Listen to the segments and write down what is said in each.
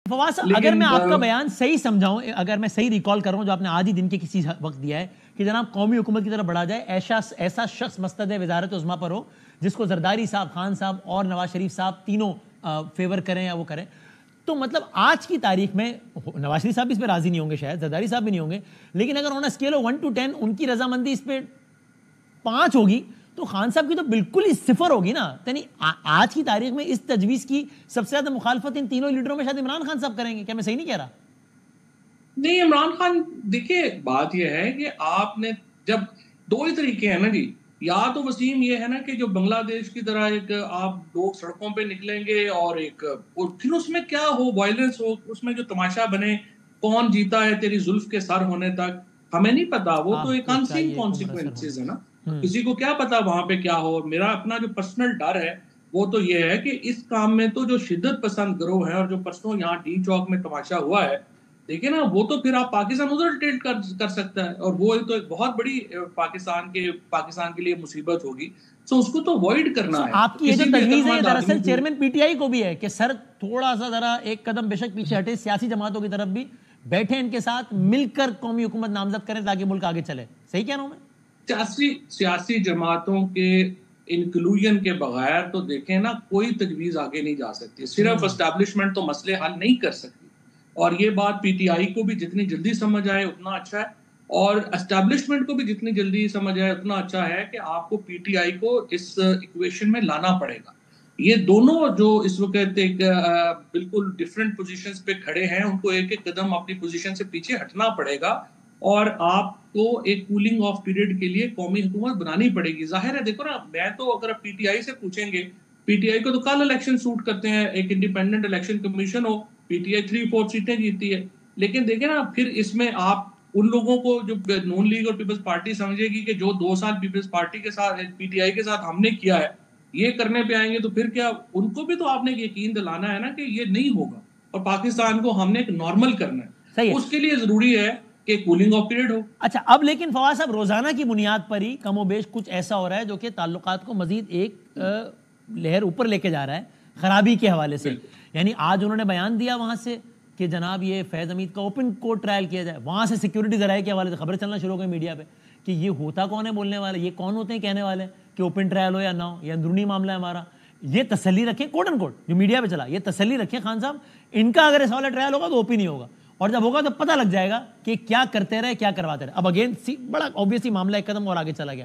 فواز صاحب اگر میں آپ کا بیان صحیح سمجھاؤں, اگر میں صحیح ریکال کر رہا ہوں جو آپ نے آج ہی دن کے کسی وقت دیا ہے کہ جناب قومی حکومت کی طرف بڑھا جائے, ایسا شخص مستد وزارت عظمیٰ پر ہو جس کو زرداری صاحب, خان صاحب اور نواز شریف صاحب تینوں فیور کریں یا وہ کریں, تو مطلب آج کی تاریخ میں نواز شریف صاحب بھی اس پہ راضی نہیں ہوں گے, شاید زرداری صاحب بھی نہیں ہوں گے, لیکن اگر آن اسکیل آف 1 to 10 ان کی رضامندی اس پہ 5 ہوگی تو خان صاحب کی تو بالکل ہی 0 ہوگی نا. یعنی آج کی تاریخ میں اس تجویز کی سب سے زیادہ مخالفت ان تینوں لیڈروں میں شاید عمران خان صاحب کریں گے. کیا میں صحیح نہیں کہہ رہا؟ نہیں, عمران خان دیکھیے بات یہ ہے کہ آپ نے جب 2 ہی طریقے ہیں نا جی, یا تو وسیم یہ ہے نا کہ جو بنگلہ دیش کی طرح ایک آپ لوگ سڑکوں پہ نکلیں گے اور پھر اس میں کیا ہو, وائلنس ہو, اس میں جو تماشا بنے, کون جیتا ہے تیری زلف کے سر ہونے تک ہمیں نہیں پتا, وہ تو ایک انسین کانسیکوینسز ہے نا, کسی کو کیا پتا وہاں پہ کیا ہو. میرا اپنا جو پرسنل ڈر ہے وہ تو یہ ہے کہ اس کام میں تو جو شدت پسند گروہ ہے, اور جو پرسنوں یہاں ڈی چوک میں تماشا ہوا ہے دیکھیں نا, وہ تو پھر آپ پاکستان ادھر ٹلٹ کر سکتا ہے, اور وہ تو ایک بہت بڑی پاکستان کے لیے مصیبت ہوگی. سو اس کو تو اوائڈ کرنا ہے. آپ کی یہ جو تجویز ہے دراصل چیئرمین پی ٹی آئی کو بھی ہے کہ سر تھوڑا سا ذرا ایک قدم بے شک پیچھے ہٹے, سیاسی جماعتوں کی طرف بھی بیٹھے, ان کے ساتھ مل کر قومی حکومت نامزد کریں تاکہ ملک آگے چلے. صحیح کہہ رہا ہوں میں؟ سیاسی جماعتوں کے انکلوژن کے بغیر تو دیکھیں نا کوئی تجویز آگے نہیں جا سکتی. صرف اسٹیبلشمنٹ تو مسئلے حل نہیں کر سکتی, اور یہ بات پی ٹی آئی کو بھی جتنی جلدی سمجھ آئے اتنا اچھا ہے, اور اسٹیبلشمنٹ کو بھی جتنی جلدی سمجھ آئے اتنا اچھا ہے کہ آپ کو پی ٹی آئی کو اس ایکویشن میں لانا پڑے گا. یہ دونوں جو اس وقت ایک بالکل ڈیفرنٹ پوزیشنز پہ کھڑے ہیں, ان کو ایک ایک قدم اپنی پوزیشن سے پیچھے ہٹنا پڑے گا, اور آپ کو ایک کولنگ آف پیریڈ کے لیے قومی حکومت بنانی پڑے گی. ظاہر ہے دیکھو نا, میں تو اگر آپ پی ٹی آئی سے پوچھیں گے, پی ٹی آئی کو تو کل الیکشن سوٹ کرتے ہیں, ایک انڈیپینڈنٹ الیکشن کمیشن ہو, پی ٹی آئی 3/4 سیٹیں جیتتی ہے. لیکن دیکھیں نا پھر اس میں آپ ان لوگوں کو جو نون لیگ اور پیپلز پارٹی سمجھے گی کہ جو 2 سال پیپلز پارٹی کے ساتھ پی ٹی آئی کے ساتھ ہم نے کیا ہے یہ کرنے پہ آئیں گے, تو پھر کیا ان کو بھی تو آپ نے یقین دلانا ہے نا کہ یہ نہیں ہوگا, اور پاکستان کو ہم نے ایک نارمل کرنا ہے. اس کے لیے ضروری ہے کہ کولنگ آف پیریڈ ہو. اچھا, اب لیکن فواز صاحب روزانہ کی بنیاد پر ہی کم و بیش کچھ ایسا ہو رہا ہے جو کہ تعلقات کو مزید ایک لہر اوپر لے کے جا رہا ہے خرابی کے حوالے سے. یعنی آج انہوں نے بیان دیا وہاں سے کہ جناب یہ فیض حمید کا اوپن کورٹ ٹرائل کیا جائے, وہاں سے سیکیورٹی ذرائع کے حوالے سے خبریں چلنا شروع ہو گئی میڈیا پہ کہ یہ ہوتا کون ہے بولنے والے, یہ کون ہوتے ہیں کہنے والے کہ اوپن ٹرائل ہو یا نہ ہو, یہ اندرونی معاملہ ہے ہمارا. یہ تسلی رکھیں کوٹ اینڈ کوٹ جو میڈیا پہ چلا, یہ تسلی رکھیں خان صاحب, ان کا اگر اس والا ٹرائل ہوگا تو اوپن نہیں ہوگا, اور جب ہوگا تو پتہ لگ جائے گا کہ کیا کرتے رہے کیا کرواتے رہے. اب اگین بڑا اوبیسلی معاملہ ایک قدم اور آگے چلا گیا.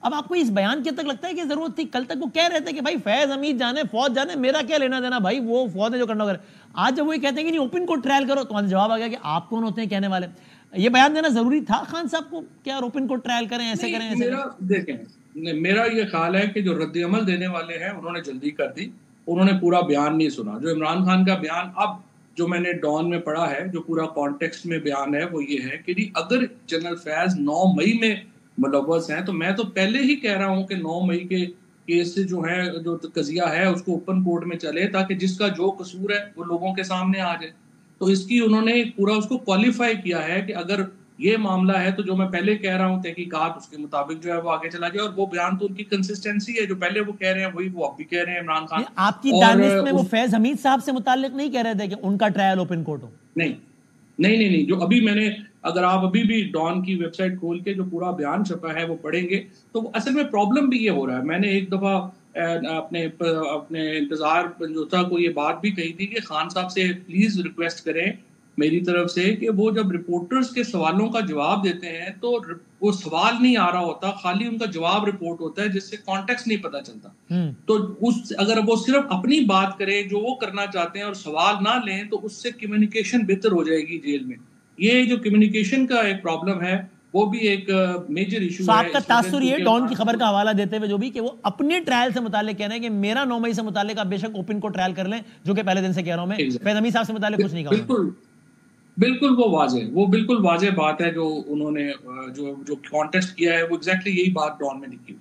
اب آپ کو اس بیان کے تک لگتا ہے کہ ضرورت تھی؟ کل تک وہ کہہ رہے تھے کہ بھائی فیض حمید جانے, فوج جانے, میرا کیا لینا دینا بھائی, وہ فوج ہے جو کرنا کرے. آج جب وہ کہتے ہیں کہ نہیں اوپن کو ٹرائل کرو, تو جواب آ گیا کہ آپ کون ہوتے ہیں کہنے والے. یہ بیان دینا ضروری تھا خان صاحب کو کیا اوپن کو ٹرائل کریں, ایسے کریں ایسے کریں؟ دیکھیں میرا یہ خیال ہے کہ جو رد عمل دینے والے ہیں انہوں نے جلدی کر دی, انہوں نے پورا بیان نہیں سنا. جو عمران خان کا بیان اب جو میں نے ڈان میں پڑھا ہے, جو پورا کانٹیکسٹ میں بیان ہے وہ یہ ہے کہ اگر جنرل فیض 9 مئی میں ملوث ہیں تو میں تو پہلے ہی کہہ رہا ہوں کہ 9 مئی کے کیس سے جو ہے جو قضیہ ہے اس کو اوپن کورٹ میں چلے, تاکہ جس کا جو قصور ہے وہ لوگوں کے سامنے آ جائے. تو اس کی انہوں نے پورا اس کو کوالیفائی کیا ہے کہ اگر یہ معاملہ ہے تو جو میں پہلے کہہ رہا ہوں تحقیقات اس کے مطابق جو ہے وہ آگے چلا جائے. اور وہ بیان تو ان کی کنسسٹنسی ہے, جو پہلے وہ کہہ رہے ہیں وہی وہ اب بھی کہہ رہے ہیں عمران خان. آپ کی دانش میں وہ فیض حمید صاحب سے متعلق نہیں کہہ رہے تھے کہ ان کا ٹرائل اوپن کورٹ ہو؟ نہیں, جو ابھی میں نے, اگر آپ ابھی بھی ڈان کی ویب سائٹ کھول کے جو پورا بیان چھپا ہے وہ پڑھیں گے تو اصل میں پرابلم بھی یہ ہو رہا ہے. میں نے ایک دفعہ اپنے انتظار پنجوتا کو یہ بات بھی کہی تھی کہ خان صاحب سے پلیز ریکویسٹ کریں میری طرف سے کہ وہ جب رپورٹرز کے سوالوں کا جواب دیتے ہیں تو وہ سوال نہیں آ رہا ہوتا, خالی ان کا جواب رپورٹ ہوتا ہے جس سے کانٹیکسٹ نہیں پتا چلتا. تو اگر وہ صرف اپنی بات کریں جو وہ کرنا چاہتے ہیں اور سوال نہ لیں تو اس سے کمیونیکیشن بہتر ہو جائے گی جیل میں. یہ جو کمیونیکیشن کا ایک پرابلم ہے وہ بھی ایک میجر ایشو ہے. آپ کا تاثر یہ ڈان کی خبر کا حوالہ دیتے ہوئے جو بھی کہ وہ اپنے ٹرائل سے متعلق کہہ رہے ہیں کہ میرا 9 مئی سے متعلق آپ بے شک اوپن کو ٹرائل کر لیں, جو کہ پہلے دن سے کہہ رہا ہوں میں, فیض حمید صاحب سے متعلق کچھ نہیں کہا. بالکل وہ بالکل واضح بات ہے جو انہوں نے جو کانٹیسٹ کیا ہے وہ ایگزیکٹلی یہی بات ڈان میں لکھی.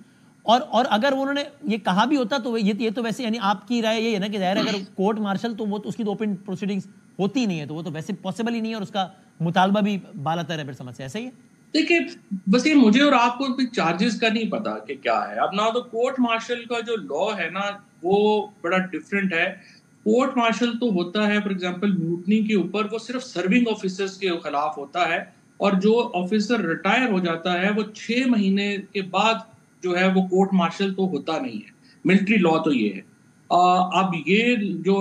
اور اگر انہوں نے یہ کہا بھی ہوتا تو یہ تو ویسے, یعنی آپ کی رائے یہ ہے نا کہ ظاہر اگر کورٹ مارشل تو وہ تو اس کی تو اوپن پروسیڈنگز ہوتی نہیں ہے, تو وہ تو ویسے پاسبل ہی نہیں ہے, اور اس کا مطالبہ بھی بالا تر ہے پھر سمجھ سے. ایسا ہی ہے. دیکھیں بس یہ مجھے اور آپ کو چارجز کا نہیں پتا کہ کیا ہے. اب نہ تو کورٹ مارشل کا جو لا ہے نا وہ بڑا ڈفرینٹ ہے. کورٹ مارشل تو ہوتا ہے فار ایگزامپل میوٹنی کے اوپر، وہ صرف سرونگ آفیسرز کے خلاف ہوتا ہے، اور جو آفیسر ریٹائر ہو جاتا ہے وہ 6 مہینے کے بعد جو ہے وہ کورٹ مارشل تو ہوتا نہیں ہے. ملٹری لا تو یہ ہے. اب یہ جو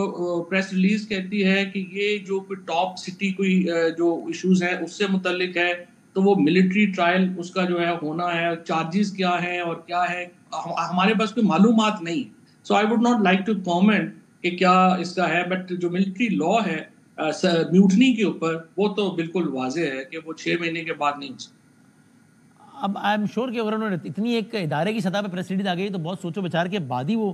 پریس ریلیز کہتی ہے کہ یہ جو کوئی ٹاپ سٹی کوئی جو ایشوز ہیں اس سے متعلق ہے، تو وہ ملٹری ٹرائل اس کا جو ہے ہونا ہے، چارجز کیا ہیں اور کیا ہے ہمارے پاس کوئی معلومات نہیں. So I would not like to comment کہ کیا اس کا ہے، بٹ جو ملٹری لا ہے میوٹنی کے اوپر وہ تو بالکل واضح ہے کہ وہ 6 مہینے کے بعد نہیں ہو سکتا. اب آئی ایم شیور کہ اگر انہوں نے اتنی ایک ادارے کی سطح پہ پریس ریلیز آ گئی تو بہت سوچو بچار کے بعد ہی وہ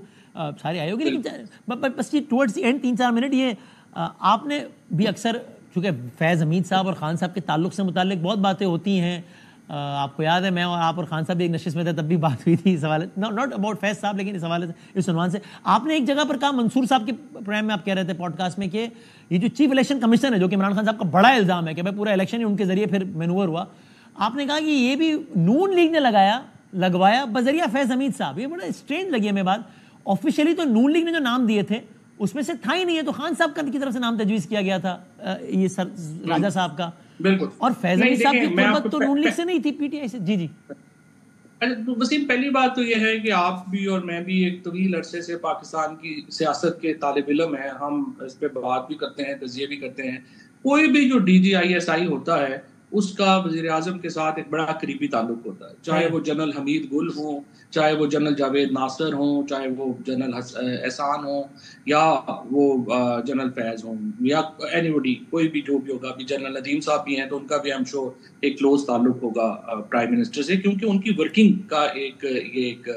سارے آئے ہوگی. لیکن بس یہ ٹورڈز دی اینڈ 3-4 منٹ یہ آپ نے بھی اکثر، چونکہ فیض حمید صاحب اور خان صاحب کے تعلق سے متعلق بہت باتیں ہوتی ہیں، آپ کو یاد ہے میں اور آپ اور خان صاحب بھی ایک نشست میں تھے، تب بھی بات ہوئی تھی اس حوالے سے، ناٹ اباؤٹ فیض صاحب لیکن اس حوالے سے، اس عنوان سے آپ نے ایک جگہ پر کہا، منصور صاحب کے پروگرام میں آپ کہہ رہے تھے پوڈ کاسٹ میں، کہ یہ جو چیف الیکشن کمیشن ہے جو کہ عمران خان صاحب کا بڑا الزام ہے کہ بھائی پورا الیکشن ہی ان کے ذریعے پھر مینوور ہوا، آپ نے کہا کہ یہ بھی نون لیگ نے لگوایا بذریعہ فیض حمید صاحب. یہ بڑا اسٹرینج لگی ہمیں بات. آفیشیلی تو نون لیگ نے جو نام دیے تھے اس میں سے تھا ہی نہیں ہے، تو خان صاحب کی طرف سے نام تجویز کیا گیا تھا یہ راجہ صاحب کا، بالکل. اور فیض حمید صاحب کی قربت تو نون لیگ سے نہیں تھی، پی ٹی آئی سے. جی جی وسیم، پہلی بات تو یہ ہے کہ آپ بھی اور میں بھی ایک طویل عرصے سے پاکستان کی سیاست کے طالب علم ہیں، ہم اس پہ بات بھی کرتے ہیں، تجزیے بھی کرتے ہیں. کوئی بھی جو D G I S I ہوتا ہے اس کا وزیر اعظم کے ساتھ ایک بڑا قریبی تعلق ہوتا ہے، چاہے وہ جنرل حمید گل ہوں، چاہے وہ جنرل جاوید ناصر ہوں، چاہے وہ جنرل احسان ہوں، یا وہ جنرل فیض ہوں، یا اینی باڈی، کوئی بھی جو بھی ہوگا. ابھی جنرل ندیم صاحب بھی ہیں تو ان کا بھی ہم شو ایک کلوز تعلق ہوگا پرائم منسٹر سے، کیونکہ ان کی ورکنگ کا ایک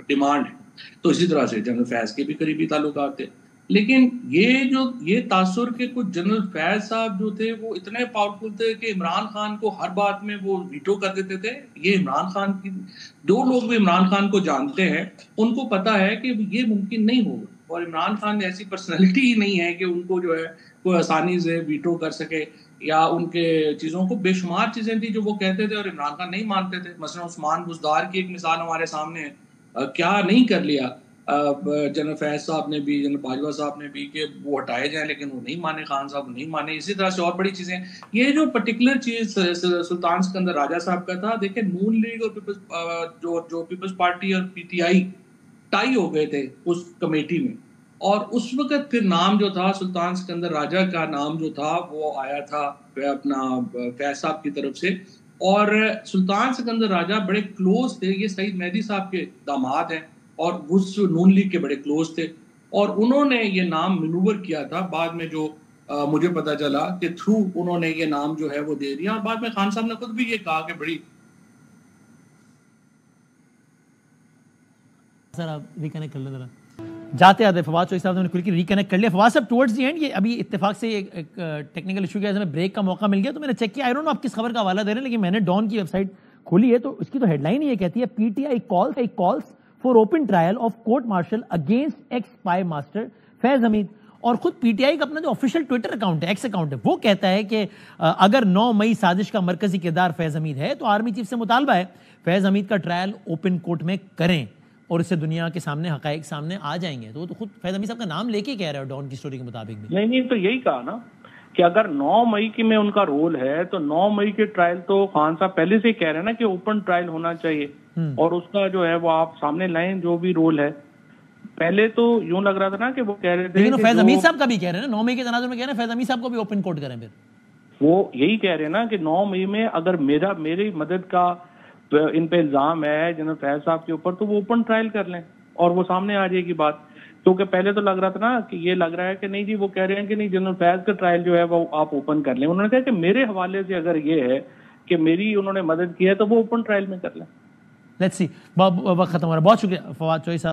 ڈیمانڈ ہے. تو اسی طرح سے جنرل فیض کے بھی قریبی تعلقات تھے. لیکن یہ تاثر کہ کچھ جنرل فیض صاحب جو تھے وہ اتنے پاورفل تھے کہ عمران خان کو ہر بات میں وہ ویٹو کر دیتے تھے. یہ عمران خان کی دو لوگ بھی عمران خان کو جانتے ہیں، ان کو پتا ہے کہ یہ ممکن نہیں ہوگا، اور عمران خان ایسی پرسنالٹی ہی نہیں ہے کہ ان کو جو ہے کوئی آسانی سے ویٹو کر سکے، یا ان کے چیزوں کو بے شمار چیزیں تھیں جو وہ کہتے تھے اور عمران خان نہیں مانتے تھے. مثلا عثمان بزدار کی ایک مثال ہمارے سامنے ہے، کیا نہیں کر لیا جنرل فیض صاحب نے بھی، جنرل باجوہ صاحب نے بھی، کہ وہ ہٹائے جائیں، لیکن وہ نہیں مانے، خان صاحب نہیں مانے. اسی طرح سے اور بڑی چیزیں. یہ جو پرٹیکولر چیز سلطان سکندر راجہ صاحب کا تھا، دیکھیں نون لیگ اور جو پیپلز پارٹی اور پی ٹی آئی ٹائی ہو گئے تھے اس کمیٹی میں، اور اس وقت پھر نام جو تھا سلطان سکندر راجہ کا نام جو تھا وہ آیا تھا اپنا فیض صاحب کی طرف سے. اور سلطان سکندر راجہ بڑے کلوز تھے، یہ سعید مہدی صاحب کے داماد ہیں، اور اس نون لیگ کے بڑے کلوز تھے، اور انہوں نے یہ نام منور کیا تھا. بعد میں جو مجھے پتا چلا کہ تھرو انہوں نے یہ نام جو ہے وہ دے دیا، اور بعد میں خان صاحب نے خود بھی یہ کہا کہ بڑی سر آپ ریکنیکٹ کر لیں ذرا. جاتے آتے فواد چوہدری صاحب نے ریکنیکٹ کر لیا. فواد صاحب ٹورڈز دی اینڈ یہ ابھی اتفاق سے ایک ٹیکنیکل ایشو کی وجہ سے بریک کا موقع مل گیا تو میں نے چیک کیا. آئی ڈونٹ نو آپ کس خبر کا حوالہ دے رہے ہیں، لیکن میں نے ڈان کی ویب سائٹ کھولی ہے تو اس کی تو ہیڈ لائن یہ کہتی ہے P T I calls for open trial of court martial against ex spymaster Faiz Hameed. اور خود پی ٹی آئی کا اپنا جو آفیشیل ٹویٹر اکاؤنٹ ہے، ایکس اکاؤنٹ ہے، وہ کہتا ہے کہ اگر 9 مئی سازش کا مرکزی کردار فیض حمید ہے تو آرمی چیف سے مطالبہ ہے فیض حمید کا ٹرائل اوپن کورٹ میں کریں اور اس سے دنیا کے سامنے حقائق سامنے آ جائیں گے. تو وہ تو خود فیض حمید صاحب کا نام لے کے کہہ رہے ہو ڈان کی سٹوری کے مطابق بھی. نہیں تو یہی کہا نا کہ اگر 9 مئی کی میں ان کا رول ہے تو 9 مئی کے ٹرائل تو خان صاحب پہلے سے ہی کہہ رہے ہیں نا کہ اوپن ٹرائل ہونا چاہیے، اور اس کا جو ہے وہ آپ سامنے لائیں جو بھی رول ہے. پہلے تو یوں لگ رہا تھا نا کہ وہ کہہ رہے تھے، لیکن فیض حمید صاحب کا بھی کہہ رہے ہیں 9 مئی کے تناظر میں کہہ رہے ہیں فیض حمید صاحب کو بھی اوپن کورٹ کریں. پھر وہ یہی کہہ رہے ہیں نا کہ 9 مئی میں اگر میری مدد کا ان پہ الزام ہے جنرل فیض صاحب کے اوپر تو وہ اوپن ٹرائل کر لیں اور وہ سامنے آ جائے گی بات. کیونکہ پہلے تو لگ رہا تھا نا کہ یہ لگ رہا ہے کہ نہیں جی وہ کہہ رہے ہیں کہ نہیں جنرل فیض کا ٹرائل جو ہے وہ آپ اوپن کر لیں. انہوں نے کہا کہ میرے حوالے سے اگر یہ ہے کہ میری انہوں نے مدد کی ہے تو وہ اوپن ٹرائل میں کر لیں. Let's see. وقت ختم ہو رہا ہے. بہت شکریہ فواد چوہدری صاحب.